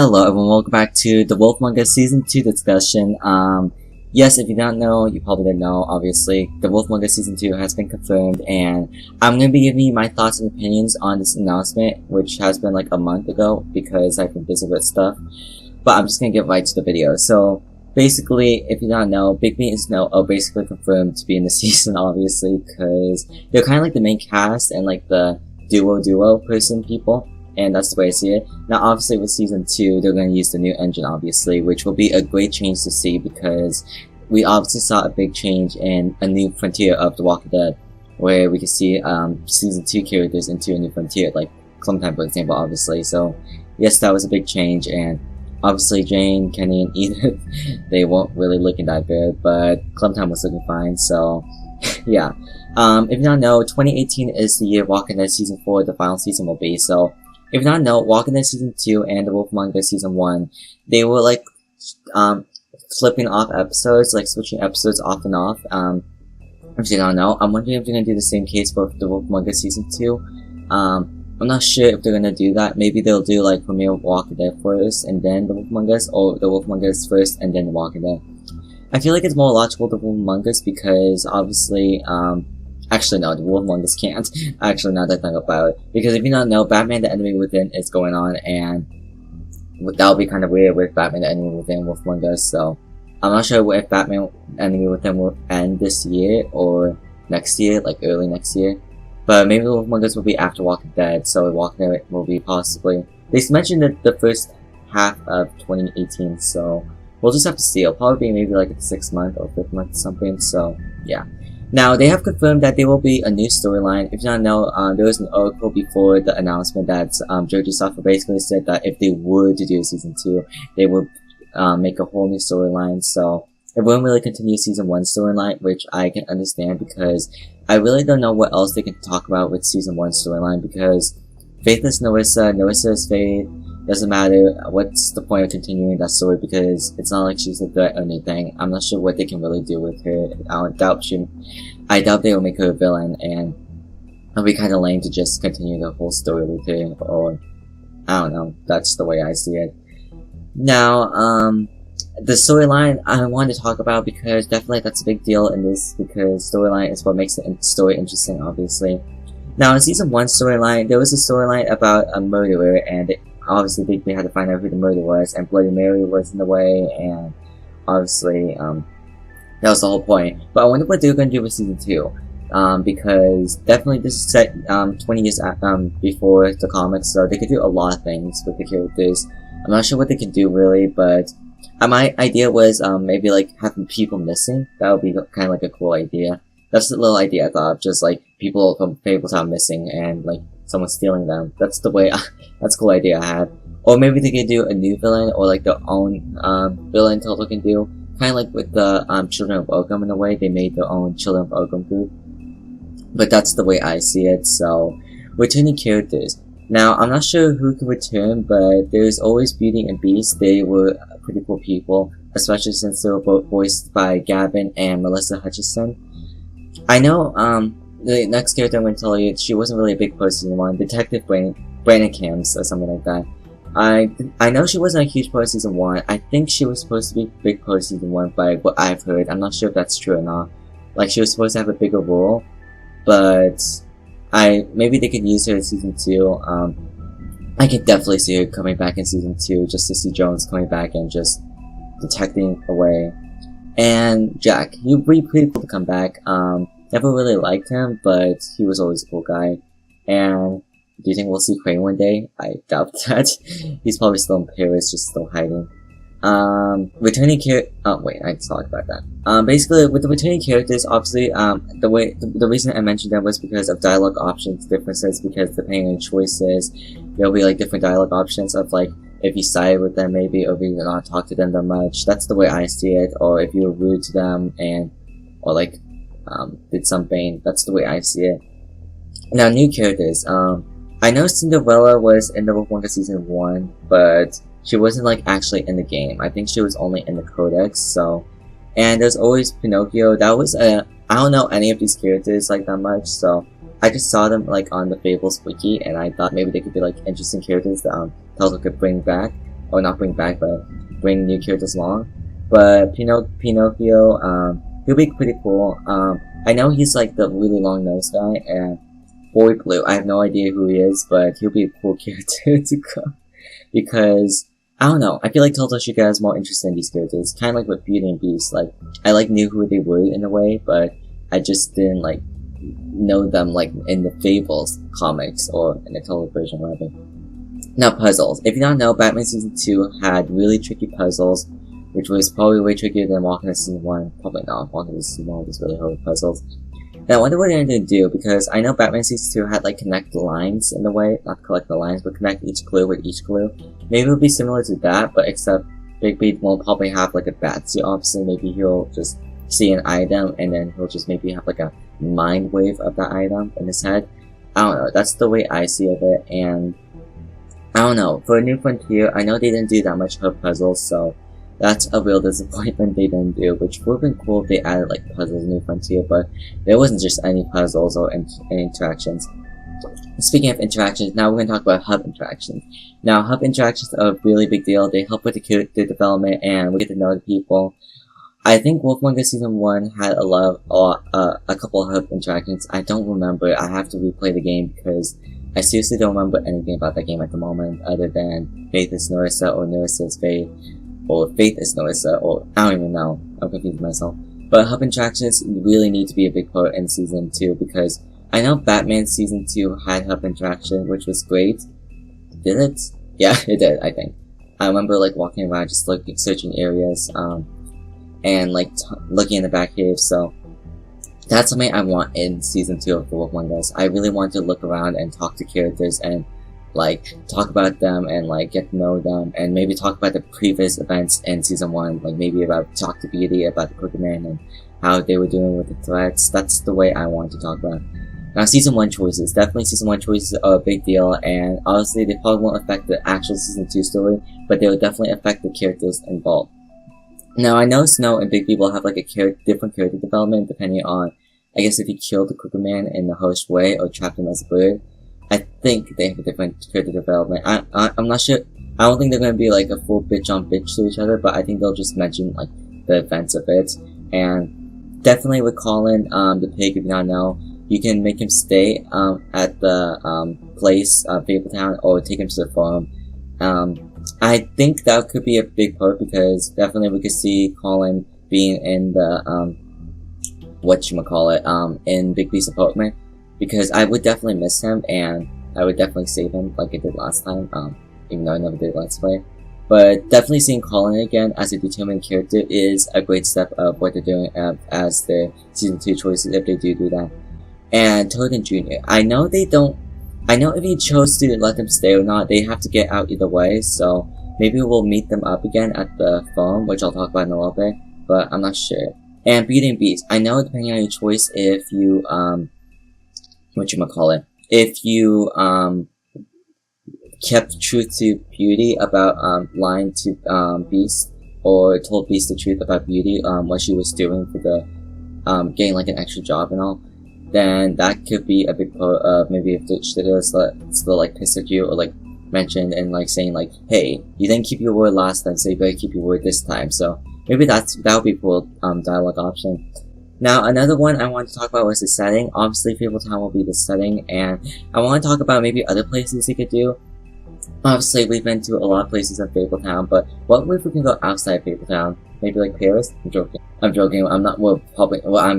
Hello everyone, welcome back to the Wolf Manga Season 2 discussion. Yes, if you don't know, you probably didn't know, obviously, the Wolf Manga Season 2 has been confirmed, and I'm gonna be giving you my thoughts and opinions on this announcement, which has been like a month ago, because I've been busy with stuff, but I'm just gonna get right to the video. So, basically, if you don't know, Bigby is now basically confirmed to be in the season, obviously, because they're kind of like the main cast and like the duo person people. And that's the way I see it. Now, obviously, with Season 2, they're going to use the new engine, obviously, which will be a great change to see because we obviously saw a big change in a new frontier of The Walking Dead, where we can see Season 2 characters into a new frontier, like Clementine, for example, obviously. So, yes, that was a big change, and obviously, Jane, Kenny, and Edith, they weren't really looking that good, but Clementine was looking fine, so, yeah. If you don't know, 2018 is the year Walking Dead Season 4, the final season will be, so if you don't know, Walking Dead Season 2 and The Wolf Manga Season 1, they were like, flipping off episodes, like switching episodes off and off. If you don't know, I'm wondering if they're gonna do the same case for The Wolf Manga Season 2. I'm not sure if they're gonna do that. Maybe they'll do like premiere Walking Dead first and then The Wolf Mangas, or The Wolf Mangas first and then The Walking Dead. I feel like it's more logical The Wolf Mangas because obviously, actually, no, the Wolf Mangas can't. Actually, now that I think about it. Because if you don't know, Batman the Enemy Within is going on, and that'll be kind of weird with Batman the Enemy Within Wolf Mangas, so I'm not sure if Batman Enemy Within will end this year or next year, like early next year. But maybe the Wolf Mangas will be after Walking Dead, so Walking Dead will be possibly. They mentioned that the first half of 2018, so we'll just have to see. It'll probably be maybe like a 6th month or 5th month or something, so yeah. Now, they have confirmed that there will be a new storyline. If you don't know, there was an article before the announcement that Joji Software basically said that if they were to do Season 2, they would make a whole new storyline. So, it wouldn't really continue Season 1 storyline, which I can understand because I really don't know what else they can talk about with Season 1 storyline because Faith is Narissa, Narissa is Faith. Doesn't matter. What's the point of continuing that story because it's not like she's a threat or anything. I'm not sure what they can really do with her. I doubt they will make her a villain, and it'll be kind of lame to just continue the whole story with her, or I don't know. That's the way I see it. Now, the storyline I wanted to talk about because definitely that's a big deal in this because storyline is what makes the story interesting, obviously. Now, in Season 1 storyline, there was a storyline about a murderer, and obviously Bigby had to find out who the murderer was, and Bloody Mary was in the way, and obviously, that was the whole point. But I wonder what they're gonna do with Season 2, because definitely this is set, 20 years, before the comics, so they could do a lot of things with the characters. I'm not sure what they can do really, but, my idea was, maybe like having people missing. That would be kind of like a cool idea. That's the little idea I thought of, just like people from Fabletown missing and like someone stealing them. That's the way, that's a cool idea I had. Or maybe they could do a new villain or like their own, villain Telltale can do. Kind of like with the, Children of Oakham in a way, they made their own Children of Oakham group. But that's the way I see it, so, returning characters. Now, I'm not sure who can return, but there's always Beauty and Beast. They were pretty cool people, especially since they were both voiced by Gavin and Melissa Hutchison. I know, the next character I'm going to tell you, she wasn't really a big part of Season 1, Detective Brandon Cams, or something like that. I know she wasn't a huge part of Season 1, I think she was supposed to be a big part of Season 1 by what I've heard, I'm not sure if that's true or not. Like, she was supposed to have a bigger role, but maybe they could use her in Season 2, I could definitely see her coming back in Season 2, just to see Jones coming back and just detecting away. And Jack, he'd be pretty cool to come back, never really liked him, but he was always a cool guy. And do you think we'll see Crane one day? I doubt that. He's probably still in Paris, just still hiding. Returning oh wait, I just talked about that. Basically, with the returning characters, obviously, the reason I mentioned them was because of dialogue options differences, because depending on your choices, there'll be like different dialogue options of like, if you side with them maybe, or if you not talk to them that much. That's the way I see it, or if you're rude to them or like, did something, that's the way I see it. Now, new characters, I know Cinderella was in the Wolf Manga Season 1, but she wasn't like actually in the game. I think she was only in the codex, so. And there's always Pinocchio. That was I don't know any of these characters like that much, so I just saw them like on the Fables wiki, and I thought maybe they could be like interesting characters that Telltale could bring back. or not bring back, but bring new characters along. But Pinocchio, he'll be pretty cool. I know he's like the really long nose guy, and Boy Blue, I have no idea who he is, but he'll be a cool character to go. Because, I don't know, I feel like Telltale should get us more interested in these characters. Kind of like with Beauty and Beast, like, I like knew who they were in a way, but I just didn't like know them like in the Fables comics, or in the Telltale version rather. Now puzzles. If you don't know, Batman Season 2 had really tricky puzzles, which was probably way trickier than Walking Dead Season 1. Probably not. Walking Dead Season 1 was really hard with puzzles. Now I wonder what they're going to do, because I know Batman Season 2 had like connect the lines in the way, not collect the lines, but connect each clue with each clue. Maybe it'll be similar to that, but except Bigby won't probably have like a bat suit opposite. Maybe he'll just see an item and then he'll just maybe have like a mind wave of that item in his head. I don't know, that's the way I see of it, and I don't know, for a New Frontier, I know they didn't do that much hub puzzles, so that's a real disappointment they didn't do, which would have been cool if they added like puzzles in New Frontier, but there wasn't just any puzzles or any interactions. Speaking of interactions, now we're going to talk about hub interactions. Now, hub interactions are a really big deal. They help with the character development and we get to know the people. I think Wolfmonger Season 1 had a couple of hub interactions. I don't remember. I have to replay the game because I seriously don't remember anything about that game at the moment other than Faith is Narissa or Narissa is Faith, or Faith is Narissa, or I don't even know. I'm confused myself. But hub interactions really need to be a big part in Season 2 because I know Batman Season 2 had hub interaction, which was great. Did it? Yeah, it did, I think. I remember like walking around just looking, searching areas, and like looking in the back cave, so that's something I want in Season 2 of The Wolf Among Us. I really want to look around and talk to characters and like talk about them and like get to know them and maybe talk about the previous events in Season 1, like maybe talk to Beauty about the Crooked Man and how they were doing with the threats. That's the way I want to talk about. Now, Season 1 choices. Definitely Season 1 choices are a big deal, and honestly, they probably won't affect the actual Season 2 story, but they will definitely affect the characters involved. Now, I know Snow and Bigby will have like a different character development depending on, I guess, if you kill the Crooked Man in the harsh way or trap him as a bird. I think they have a different character development. I'm not sure. I don't think they're gonna be like a full bitch on bitch to each other, but I think they'll just mention like the events of it. And definitely with Colin, the pig, if you don't know, you can make him stay at the place, Fabletown, or take him to the farm. I think that could be a big part because definitely we could see Colin being in the in Bigby's apartment, because I would definitely miss him and I would definitely save him like I did last time, even though I never did Let's Play. But definitely seeing Colin again as a determined character is a great step of what they're doing as their Season 2 choices if they do that. And Toad and Junior, I know if he chose to let them stay or not, they have to get out either way, so maybe we'll meet them up again at the farm, which I'll talk about in a little bit, but I'm not sure. And Beauty and Beast, I know depending on your choice, if you, if you, kept truth to Beauty about, lying to, Beast, or told Beast the truth about Beauty, what she was doing for the, getting like an extra job and all, then that could be a big part of maybe if the still like pissed at you or like mentioned and like saying like, hey, you didn't keep your word last time, so you better keep your word this time. So maybe that would be a cool dialogue option. Now another one I want to talk about was the setting. Obviously Fabletown will be the setting, and I want to talk about maybe other places you could do. Obviously we've been to a lot of places in Fabletown, but what if we can go outside Fabletown? Maybe like Paris? I'm joking. I'm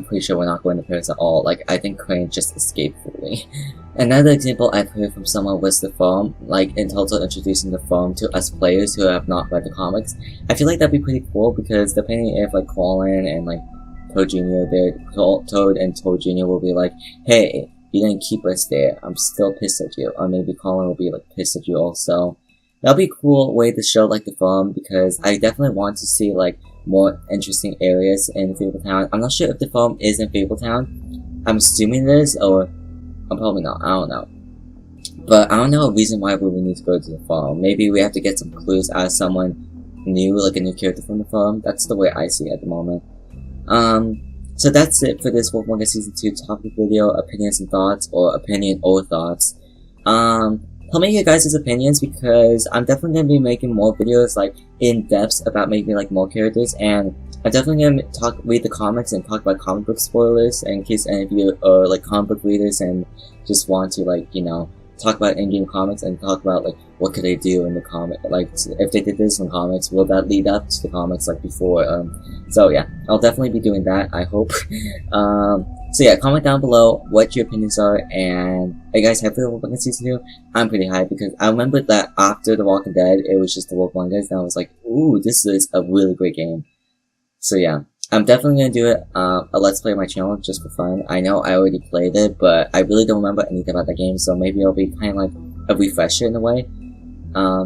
pretty sure we're not going to Paris at all. Like, I think Crane just escaped fully. Another example I've heard from someone was the farm, like in Telltale introducing the farm to us players who have not read the comics. I feel like that'd be pretty cool because depending if like Colin and like Toad Jr. Toad and Toad Jr. will be like, hey, you didn't keep us there, I'm still pissed at you. Or maybe Colin will be like pissed at you also. That'll be a cool way to show like the farm, because I definitely want to see like more interesting areas in Fabletown. I'm not sure if the farm is in Fabletown. I'm assuming it is, or I'm probably not. I don't know. But I don't know a reason why we would need to go to the farm. Maybe we have to get some clues out of someone new, like a new character from the farm. That's the way I see it at the moment. So that's it for this Wolf Season 2 topic video, opinions and thoughts, or opinion or thoughts. tell me your guys' opinions, because I'm definitely gonna be making more videos like in depth about maybe like more characters, and I'm definitely gonna read the comics and talk about comic book spoilers in case any of you are like comic book readers and just want to like, you know, talk about in-game comics and talk about like what could they do in the comic, like if they did this in comics, will that lead up to the comics like before? So yeah, I'll definitely be doing that, I hope. So yeah, comment down below what your opinions are, and are you guys happy with Wolf Among Us Season 2? I'm pretty hyped because I remember that after The Walking Dead, it was just The Wolf Among Us, and I was like, ooh, this is a really great game. So yeah, I'm definitely gonna do it, a Let's Play on my channel just for fun. I know I already played it, but I really don't remember anything about the game, so maybe it'll be kind of like a refresher in a way.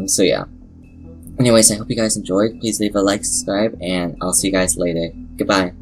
So yeah. Anyways, I hope you guys enjoyed. Please leave a like, subscribe, and I'll see you guys later. Goodbye.